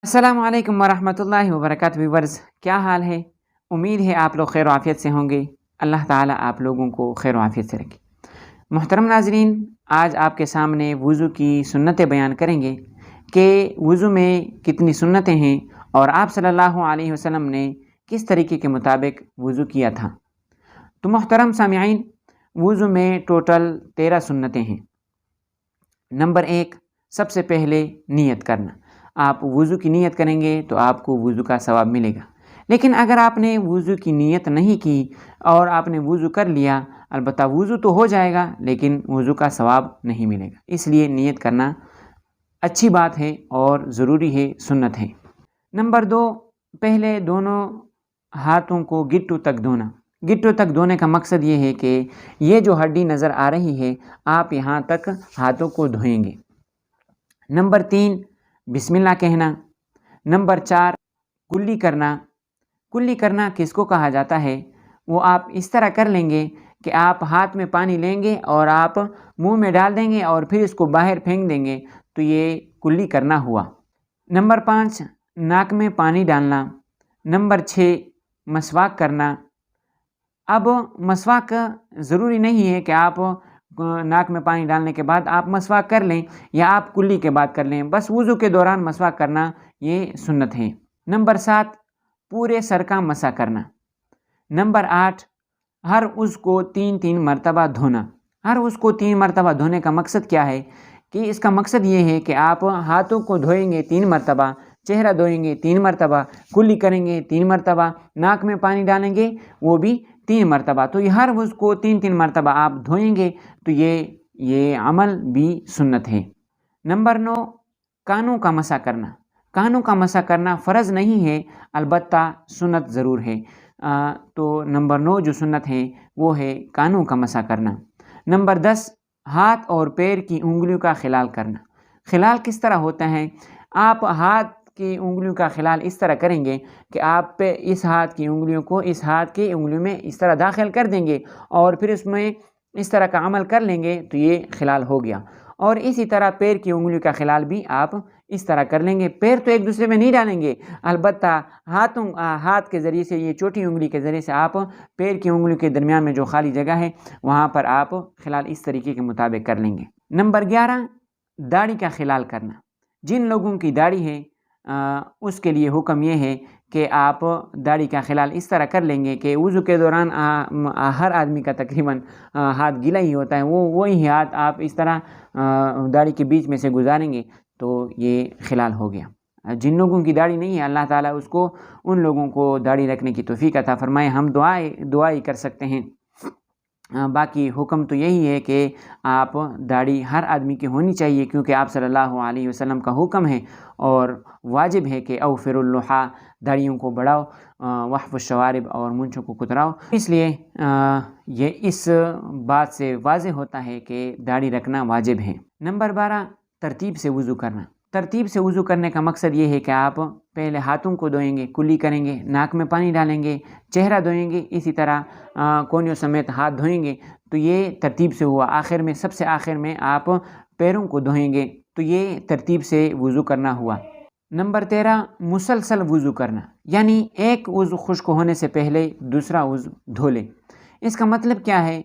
अस्सलाम वालेकुम वरहमतुल्लाहि वबरकातुहू। व्यूअर्स, क्या हाल है? उम्मीद है आप लोग खैर आफियत से होंगे। अल्लाह ताला आप लोगों को खैर आफियत से रखे। मोहतरम नाजरीन, आज आपके सामने वुज़ू की सुन्नतें बयान करेंगे कि वुज़ू में कितनी सुन्नतें हैं और आप सल्लल्लाहु अलैहि वसल्लम ने किस तरीके के मुताबिक वुज़ू किया था। तो मोहतरम सामिईन, वुज़ू में टोटल 13 सुन्नतें हैं। नंबर 1, सबसे पहले नियत करना। आप वुज़ू की नियत करेंगे तो आपको वुज़ू का सवाब मिलेगा। लेकिन अगर आपने वुज़ू की नियत नहीं की और आपने वुज़ू कर लिया, अलबत्ता वुज़ू तो हो जाएगा लेकिन वुज़ू का सवाब नहीं मिलेगा। इसलिए नियत करना अच्छी बात है और ज़रूरी है, सुन्नत है। नंबर 2, पहले दोनों हाथों को गिट्टू तक धोना। गिट्टू तक धोने का मकसद ये है कि ये जो हड्डी नज़र आ रही है, आप यहाँ तक हाथों को धोएंगे। नंबर 3, बिस्मिल्लाह कहना। नंबर 4, कुल्ली करना। कुल्ली करना किसको कहा जाता है? वो आप इस तरह कर लेंगे कि आप हाथ में पानी लेंगे और आप मुंह में डाल देंगे और फिर इसको बाहर फेंक देंगे, तो ये कुल्ली करना हुआ। नंबर 5, नाक में पानी डालना। नंबर 6, मसवाक करना। अब मसवाक ज़रूरी नहीं है कि आप नाक में पानी डालने के बाद आप मसवाक कर लें या आप कुल्ली के बाद कर लें, बस वुज़ू के दौरान मसवाक करना ये सुन्नत है। नंबर 7, पूरे सर का मसा करना। नंबर 8, हर उज़्व को 3-3 मरतबा धोना। हर उज़्व को 3 मरतबा धोने का मकसद क्या है कि इसका मकसद ये है कि आप हाथों को धोएंगे 3 मरतबा, चेहरा धोएंगे 3 मरतबा, कुल्ली करेंगे 3 मरतबा, नाक में पानी डालेंगे वो भी 3 मरतबा। तो ये हर उज़्व को 3-3 मरतबा आप धोएंगे, तो ये अमल भी सुन्नत है। नंबर 9, कानों का मसा करना। कानों का मसा करना फ़र्ज़ नहीं है, अलबत्ता सुन्नत ज़रूर है। तो नंबर 9 जो सुन्नत है वो है कानों का मसा करना। नंबर 10, हाथ और पैर की उंगलियों का खिलाल करना। खिलाल किस तरह होता है? आप हाथ की उंगलियों का खिलाल इस तरह करेंगे कि आप इस हाथ की उंगलियों को इस हाथ की उंगलियों में इस तरह दाखिल कर देंगे और फिर उसमें इस तरह का अमल कर लेंगे, तो ये खिलाल हो गया। और इसी तरह पैर की उंगलियों का खिलाल भी आप इस तरह कर लेंगे। पैर तो एक दूसरे में नहीं डालेंगे, अलबत्ता हाथ के ज़रिए से, ये छोटी उंगली के ज़रिए से आप पैर की उंगलियों के दरमियान में जो खाली जगह है वहाँ पर आप खिलाल इस तरीके के मुताबिक कर लेंगे। नंबर 11, दाढ़ी का खिलाल करना। जिन लोगों की दाढ़ी है उसके लिए हुक्म ये है कि आप दाढ़ी का खिलाल इस तरह कर लेंगे कि वुज़ू के दौरान हर आदमी का तकरीबन हाथ गीला ही होता है, वही हाथ आप इस तरह दाढ़ी के बीच में से गुजारेंगे, तो ये खिलाल हो गया। जिन लोगों की दाढ़ी नहीं है, अल्लाह ताला उसको उन लोगों को दाढ़ी रखने की तौफीक अता फरमाए। हम दुआ ही कर सकते हैं। बाकी हुक्म तो यही है कि आप दाढ़ी हर आदमी की होनी चाहिए, क्योंकि आप सल्लल्लाहु अलैहि वसल्लम का हुक्म है और वाजिब है कि औफ़िरुल लुहा, दाढ़ियों को बढ़ाओ, वहफ़ुश शवारिब, और मूंछों को कुतराओ। इसलिए ये इस बात से वाज़े होता है कि दाढ़ी रखना वाजिब है। नंबर 12, तरतीब से वुज़ू करना। तरतीब से वुज़ू करने का मकसद ये है कि आप पहले हाथों को धोएंगे, कुल्ली करेंगे, नाक में पानी डालेंगे, चेहरा धोएंगे, इसी तरह कोहनियों समेत हाथ धोएंगे, तो ये तरतीब से हुआ। आखिर में, सबसे आखिर में आप पैरों को धोएंगे, तो ये तरतीब से वुज़ू करना हुआ। नंबर 13, मुसलसल वुज़ू करना, यानी एक उज़्व खुश्क होने से पहले दूसरा उज़्व धो ले। इसका मतलब क्या है?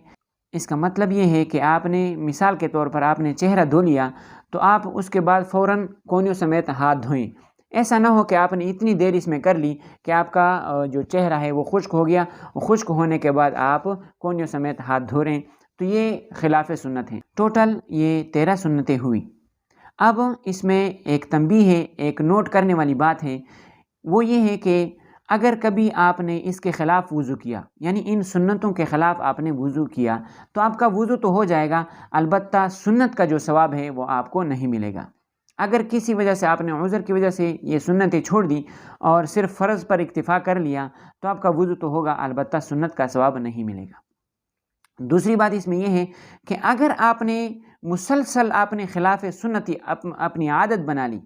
इसका मतलब ये है कि आपने, मिसाल के तौर पर, आपने चेहरा धो लिया तो आप उसके बाद फ़ौरन कोहनियों समेत हाथ धोएं। ऐसा ना हो कि आपने इतनी देर इसमें कर ली कि आपका जो चेहरा है वो खुश्क हो गया, खुश्क होने के बाद आप कोहनियों समेत हाथ धो रहे हैं, तो ये खिलाफ सुन्नत है। टोटल ये 13 सुन्नतें हुई। अब इसमें एक तंबीह है, एक नोट करने वाली बात है, वो ये है कि अगर कभी आपने इसके ख़िलाफ़ वुज़ू किया, यानी इन सुन्नतों के ख़िलाफ़ आपने वुज़ू किया, तो आपका वुज़ू तो हो जाएगा, अलबत्ता सुन्नत का जो सवाब है वो आपको नहीं मिलेगा। अगर किसी वजह से आपने उज़र की वजह से ये सुन्नतें छोड़ दी और सिर्फ फ़र्ज़ पर इक्तिफ़ा कर लिया, तो आपका वुज़ू तो होगा, अलबत्ता सुन्नत का सवाब नहीं मिलेगा। दूसरी बात इसमें यह है कि अगर आपने मुसलसल आपने खिलाफ सुन्नत अपनी आदत बना ली,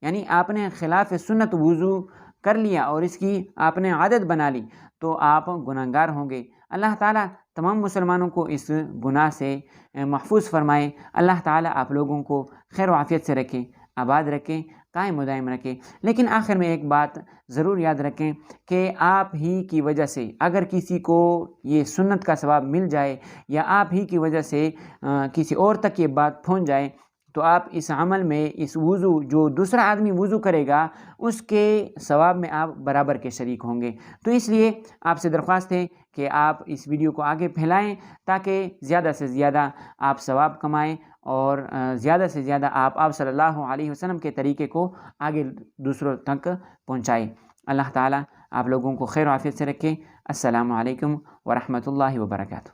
यानी आपने खिलाफ सुन्नत वुज़ू कर लिया और इसकी आपने आदत बना ली, तो आप गुनाहगार होंगे। अल्लाह ताला तमाम मुसलमानों को इस गुनाह से महफूज फरमाए। अल्लाह ताला आप लोगों को खैर आफियत से रखे, आबाद रखे, قائم و دائم رکھے۔ لیکن آخر میں ایک بات ضرور یاد رکھیں کہ آپ ہی کی وجہ سے اگر کسی کو یہ سنت کا ثواب مل جائے یا آپ ہی کی وجہ سے کسی اور تک یہ بات پہنچ جائے تو آپ اس عمل میں، اس وضو جو دوسرا آدمی وضو کرے گا اس کے ثواب میں آپ برابر کے شریک ہوں گے۔ تو اس لیے آپ سے درخواست ہے کہ آپ اس ویڈیو کو آگے پھیلائیں تاکہ زیادہ سے زیادہ آپ ثواب کمائیں اور زیادہ سے زیادہ آپ صلی اللہ علیہ وسلم کے طریقے کو آگے دوسروں تک پہنچائیں۔ اللہ تعالیٰ آپ لوگوں کو خیر و عافیت سے رکھے۔ السلام علیکم ورحمۃ اللہ وبرکاتہ۔